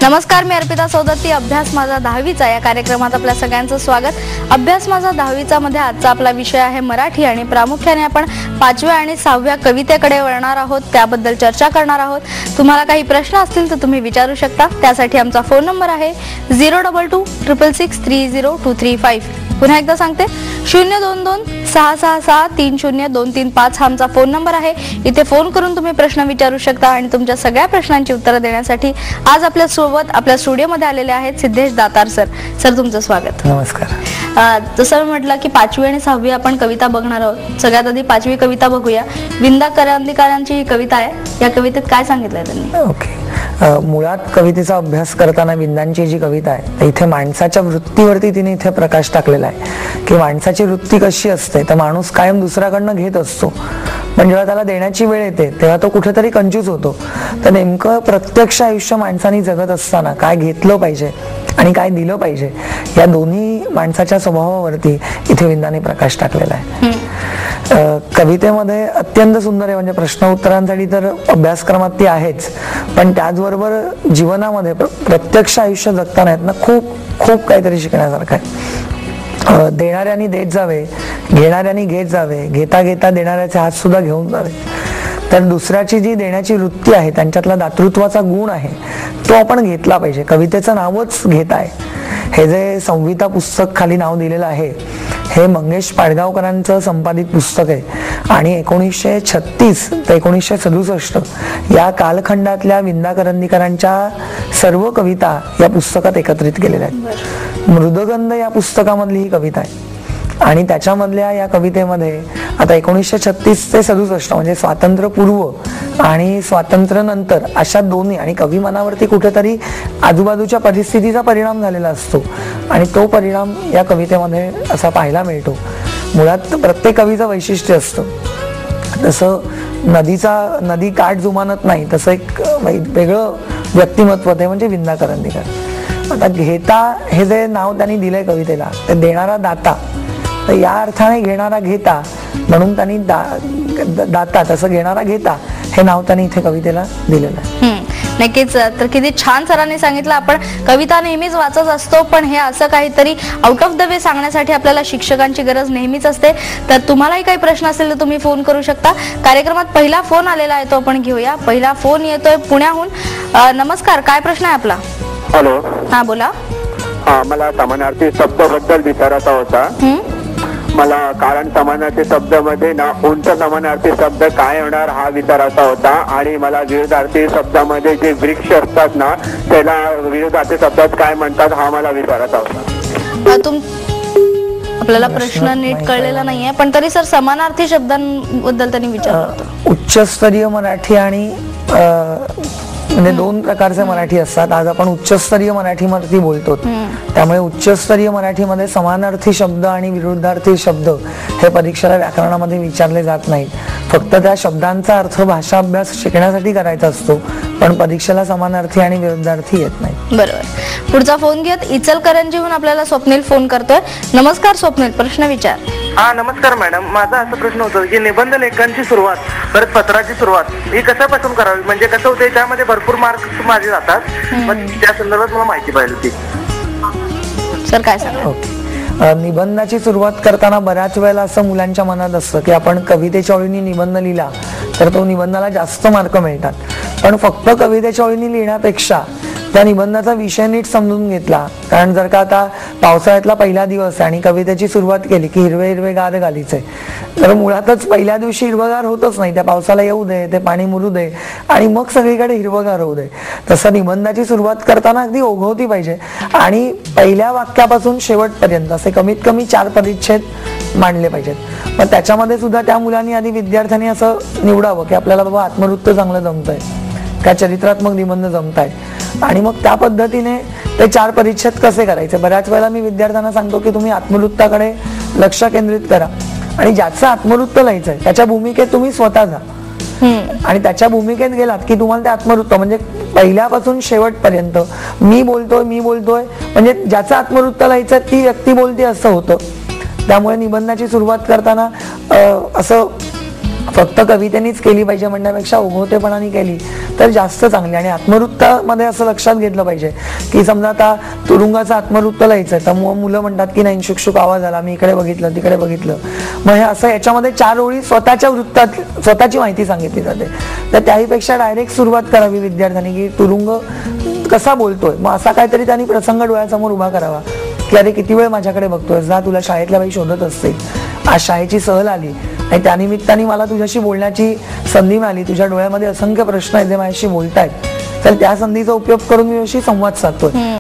नमस्कार, मी अर्पिता सौदत्ती. अभ्यास माझा 10वीचा या कार्यक्रमात आपल्या सगळ्यांचं स्वागत. अभ्यास माझा 10वीचा मध्ये आजचा आपला विषय आहे मराठी आणि प्रामुख्याने आपण 5व्या आणि 6व्या कवितेकडे वळणार आहोत, त्याबद्दल चर्चा करणार आहोत. तुम्हाला काही प्रश्न असतील तर तुम्ही विचारू शकता. त्यासाठी आमचा फोन नंबर आहे 02266630235. पुन्हा एकदा सांगते 02266630235 हा आमचा फोन नंबर आहे. इथे फोन करून तुम्ही प्रश्न विचारू शकता आणि तुमच्या सगळ्या प्रश्नांची उत्तरं देण्यासाठी आज आपल्या सोबत आपल्या स्टुडिओमध्ये आलेले आहेत सिद्धेश दातार सर. सर, तुमचं स्वागत. नमस्कार. जसं मी म्हटलं की 5वी आणि 6वी आपण कविता बघणार आहोत. सगळ्यात आधी 5वी कविता बघूया. विंदा करंदीकरांची ही कविता आहे. या कवितेत काय सांगितलंय त्यांनी? ओके. मुळात कवितेचा अभ्यास करताना विंदांची जी कविता आहे इथे माणसाच्या वृत्तीवरती तिने इथे प्रकाश टाकलेला आहे की माणसाची वृत्ती कशी असते. तर माणूस कायम दुसऱ्याकडनं घेत असतो, पण जेव्हा त्याला देण्याची वेळ येते तेव्हा तो कुठेतरी कंजूस होतो. तर नेमकं प्रत्यक्ष आयुष्य माणसाने जगत असताना काय घेतलं पाहिजे आणि काय दिलं पाहिजे या दोन्ही माणसाच्या स्वभावावरती इथे विंदाने प्रकाश टाकलेला आहे. कवितेमध्ये अत्यंत सुंदर आहे. म्हणजे प्रश्न उत्तरांसाठी तर अभ्यासक्रमात ती आहेच, पण त्याचबरोबर जीवनामध्ये प्रत्यक्ष आयुष्य जगताना आहेत ना खूप खूप काहीतरी शिकण्यासारखं आहे. देणाऱ्यांनी देत जावे, घेणाऱ्यांनी घेत जावे, घेता घेता देणाऱ्याचे हात सुद्धा घेऊन जावे. तर दुसऱ्याची जी देण्याची वृत्ती आहे, त्यांच्यातला दातृत्वाचा गुण आहे, तो आपण घेतला पाहिजे. कवितेचं नावच घेत आहे. हे जे संविता पुस्तक खाली नाव दिलेलं आहे हे मंगेश पाडगावकरांचं संपादित पुस्तक आहे आणि 1936 ते 1967 या कालखंडातल्या विंदा करंदीकरांच्या सर्व कविता या पुस्तकात एकत्रित केलेल्या आहेत. मृदगंध या पुस्तकामधली ही कविता आहे आणि त्याच्यामधल्या या कवितेमध्ये आता 1936 ते 67 म्हणजे स्वातंत्र्यपूर्व आणि स्वातंत्र्यानंतर अशा दोन्ही आणि कवी मनावरती कुठेतरी आजूबाजूच्या परिस्थितीचा परिणाम झालेला असतो आणि तो परिणाम या कवितेमध्ये असा पाहायला मिळतो. मुळात प्रत्येक कवीचं वैशिष्ट्य असतं. तसं नदी काठ जुमानत नाही तसं एक वेगळं व्यक्तिमत्व ते म्हणजे विंदा करंदीकर. आता घेता हे जे नाव त्यांनी दिलंय कवितेला ते देणारा दाता, तर या अर्थाने घेणारा घेता म्हणून त्यांनी दाता तसं घेणारा घेता हे नाव त्यांनी इथे कवितेला दिलेलं आहे. नक्कीच. तर किती छान सरांनी सांगितलं. आपण कविता नेहमीच वाचत असतो, पण हे असं काहीतरी आउट ऑफ द वे सांगण्यासाठी आपल्याला शिक्षकांची गरज नेहमीच असते. तर तुम्हालाही काही प्रश्न असेल तर तुम्ही फोन करू शकता. कार्यक्रमात पहिला फोन आलेला आहे तो आपण घेऊया. पहिला फोन येतोय पुण्याहून. नमस्कार, काय प्रश्न आहे आपला? हॅलो. हा, बोला. मला समानार्थी शब्द बद्दल विचारायचा होता. मला कारण समानार्थी शब्द मध्ये ना उंच समानार्थी शब्द काय होणार हा विचारायचा होता आणि मला विरुद्धार्थी शब्दामध्ये जे वृक्ष असतात ना त्याला विरुद्धार्थी शब्दात काय म्हणतात हा मला विचारायचा होता. आपल्याला प्रश्न नीट कळलेला नाहीये, पण तरी सर समानार्थी शब्दांबद्दल त्यांनी विचारलं. उच्चस्तरीय मराठी आणि म्हणजे दोन प्रकारचे मराठी असतात. आज आपण उच्चस्तरीय मराठीमध्ये बोलतो, त्यामुळे उच्चस्तरीय मराठीमध्ये समानार्थी शब्द आणि विरुद्धार्थी शब्द हे परीक्षेला व्याकरणामध्ये विचारले जात नाहीत. फक्त त्या शब्दांचा अर्थ भाषा अभ्यास शिकण्यासाठी करायचा असतो, पण परीक्षेला समानार्थी आणि विरुद्धार्थी येत नाही. बरोबर. पुढचा फोन घेत इचलकरंजीहून आपल्याला स्वप्नील फोन करतोय. नमस्कार स्वप्नील, प्रश्न विचार. हा, नमस्कार मॅडम. माझा असा प्रश्न होता की निबंध लेखनाची सुरुवात परत पत्राची सुरुवात ही कशापासून करावी, म्हणजे कसं होते त्यामध्ये भरपूर मार्क्स माझे जातात, पण त्या संदर्भात मला माहिती पाहिजे होती. सर काय सांगा? निबंधाची सुरुवात करताना बऱ्याच वेळेला असं मुलांच्या मनात असतं की आपण कवितेच्या ओळीने निबंध लिहिला तर तो निबंधाला जास्त मार्क मिळतात. पण फक्त कवितेच्या ओळीने लिहिण्यापेक्षा त्या निबंधाचा विषय नीट समजून घेतला, कारण जर का आता पावसाळ्यातला पहिला दिवस आणि कवितेची सुरुवात केली की हिरवे हिरवे गार गालीचे, तर मुळातच पहिल्या दिवशी हिरवगार होतच नाही. त्या पावसाला येऊ दे, ते पाणी मुरू दे आणि मग सगळीकडे हिरवगार होऊ दे. तसं निबंधाची सुरुवात करताना अगदी ओघवती पाहिजे आणि पहिल्या वाक्यापासून शेवटपर्यंत असे कमीत कमी 4 परिच्छेद मांडले पाहिजेत. पण त्याच्यामध्ये सुद्धा त्या मुलांनी आधी विद्यार्थ्यांनी असं निवडावं की आपल्याला बाबा आत्मवृत्त चांगलं जमतंय का चरित्रात्मक निबंध जमताय आणि मग त्या पद्धतीने ते 4 परिच्छेद कसे करायचे. बऱ्याच वेळेला मी विद्यार्थ्यांना सांगतो की तुम्ही आत्मवृत्ताकडे लक्ष केंद्रित करा आणि ज्याचं आत्मवृत्त लिहायचंय त्याच्या भूमिकेत तुम्ही स्वतः जा आणि त्याच्या भूमिकेत गेलात की तुम्हाला ते आत्मवृत्त म्हणजे पहिल्यापासून शेवटपर्यंत मी बोलतोय म्हणजे ज्याचं आत्मवृत्त लिहायचं ती व्यक्ती बोलते असं होतं. त्यामुळे निबंधाची सुरुवात करताना असं फक्त कवितेनीच केली पाहिजे म्हणण्यापेक्षा ओघवतेपणाने केली तर जास्त चांगली. आणि आत्मवृत्तामध्ये असं लक्षात घेतलं पाहिजे की समजा आता तुरुंगाचं आत्मवृत्त लिहायचं तर मुलं म्हणतात की नाही शुकशुक आवाज आला, मी इकडे बघितलं तिकडे बघितलं, मग हे असं याच्यामध्ये 4 ओळी स्वतःच्या वृत्तात स्वतःची माहिती सांगितली जाते. तर त्याहीपेक्षा डायरेक्ट सुरुवात करावी विद्यार्थ्यांनी की तुरुंग कसा बोलतोय, मग असा काहीतरी त्यांनी प्रसंग डोळ्यासमोर उभा करावा की अरे किती वेळ माझ्याकडे बघतोय, जा तुला शाळेतल्या बाई शोधत असते, आज शाळेची सहल आली आणि त्यानिमित्ताने मला तुझ्याशी बोलण्याची संधी मिळाली, तुझ्या डोळ्यामध्ये असंख्य प्रश्न आहेत जे माझ्याशी बोलतायत, तर त्या संधीचा उपयोग करून मी अशी संवाद साधतोय.